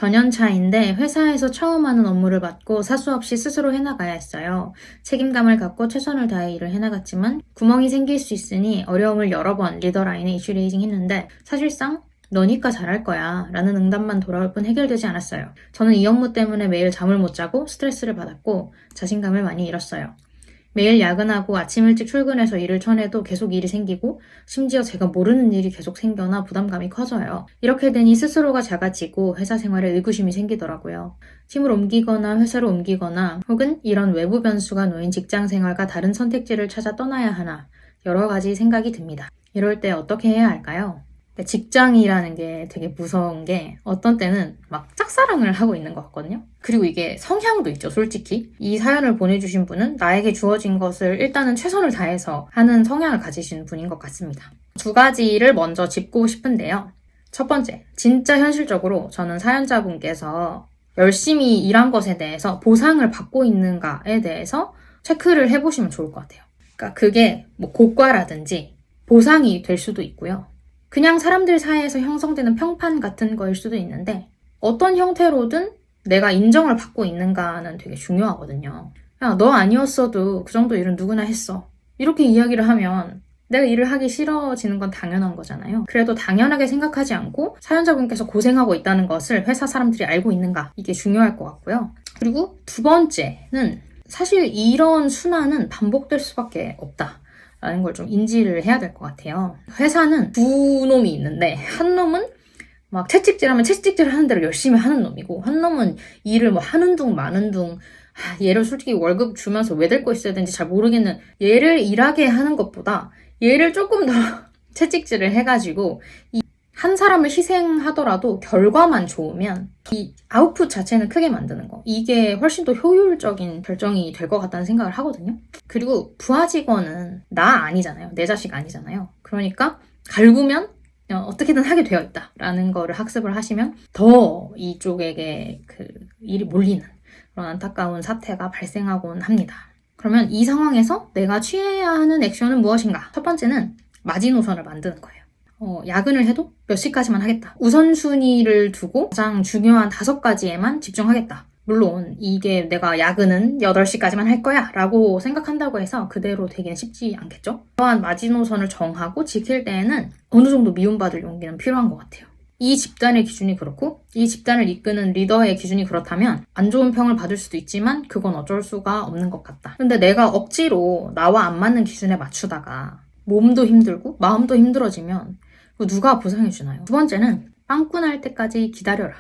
전연차인데 회사에서 처음 하는 업무를 맡고 사수 없이 스스로 해나가야 했어요. 책임감을 갖고 최선을 다해 일을 해나갔지만 구멍이 생길 수 있으니 어려움을 여러 번 리더라인에 이슈 레이징 했는데 사실상 너니까 잘할 거야 라는 응답만 돌아올 뿐 해결되지 않았어요. 저는 이 업무 때문에 매일 잠을 못 자고 스트레스를 받았고 자신감을 많이 잃었어요. 매일 야근하고 아침 일찍 출근해서 일을 쳐내도 계속 일이 생기고 심지어 제가 모르는 일이 계속 생겨나 부담감이 커져요. 이렇게 되니 스스로가 작아지고 회사 생활에 의구심이 생기더라고요. 팀을 옮기거나 회사를 옮기거나 혹은 이런 외부 변수가 놓인 직장 생활과 다른 선택지를 찾아 떠나야 하나 여러 가지 생각이 듭니다. 이럴 때 어떻게 해야 할까요? 직장이라는 게 되게 무서운 게 어떤 때는 막 짝사랑을 하고 있는 것 같거든요. 그리고 이게 성향도 있죠, 솔직히. 이 사연을 보내주신 분은 나에게 주어진 것을 일단은 최선을 다해서 하는 성향을 가지신 분인 것 같습니다. 두 가지를 먼저 짚고 싶은데요. 첫 번째, 진짜 현실적으로 저는 사연자분께서 열심히 일한 것에 대해서 보상을 받고 있는가에 대해서 체크를 해보시면 좋을 것 같아요. 그러니까 그게 뭐 고과라든지 보상이 될 수도 있고요. 그냥 사람들 사이에서 형성되는 평판 같은 거일 수도 있는데 어떤 형태로든 내가 인정을 받고 있는가는 되게 중요하거든요. 야, 너 아니었어도 그 정도 일은 누구나 했어. 이렇게 이야기를 하면 내가 일을 하기 싫어지는 건 당연한 거잖아요. 그래도 당연하게 생각하지 않고 사연자분께서 고생하고 있다는 것을 회사 사람들이 알고 있는가, 이게 중요할 것 같고요. 그리고 두 번째는 사실 이런 순환은 반복될 수밖에 없다 라는 걸 좀 인지를 해야 될 것 같아요. 회사는 두 놈이 있는데 한 놈은 막 채찍질하면 채찍질 하는 대로 열심히 하는 놈이고 한 놈은 일을 뭐 하는 둥 마는 둥 얘를 솔직히 월급 주면서 왜 데리고 있어야 되는지 잘 모르겠는, 얘를 일하게 하는 것보다 얘를 조금 더 채찍질을 해가지고 한 사람을 희생하더라도 결과만 좋으면 이 아웃풋 자체는 크게 만드는 거, 이게 훨씬 더 효율적인 결정이 될 것 같다는 생각을 하거든요. 그리고 부하 직원은 나 아니잖아요. 내 자식 아니잖아요. 그러니까 갈구면 어떻게든 하게 되어 있다라는 거를 학습을 하시면 더 이쪽에게 그 일이 몰리는 그런 안타까운 사태가 발생하곤 합니다. 그러면 이 상황에서 내가 취해야 하는 액션은 무엇인가? 첫 번째는 마지노선을 만드는 거예요. 야근을 해도 몇 시까지만 하겠다. 우선순위를 두고 가장 중요한 5가지에만 집중하겠다. 물론 이게 내가 야근은 8시까지만 할 거야 라고 생각한다고 해서 그대로 되긴 쉽지 않겠죠? 또한 마지노선을 정하고 지킬 때에는 어느 정도 미움받을 용기는 필요한 것 같아요. 이 집단의 기준이 그렇고 이 집단을 이끄는 리더의 기준이 그렇다면 안 좋은 평을 받을 수도 있지만 그건 어쩔 수가 없는 것 같다. 근데 내가 억지로 나와 안 맞는 기준에 맞추다가 몸도 힘들고 마음도 힘들어지면 누가 보상해주나요? 두 번째는 빵꾸 날 때까지 기다려라.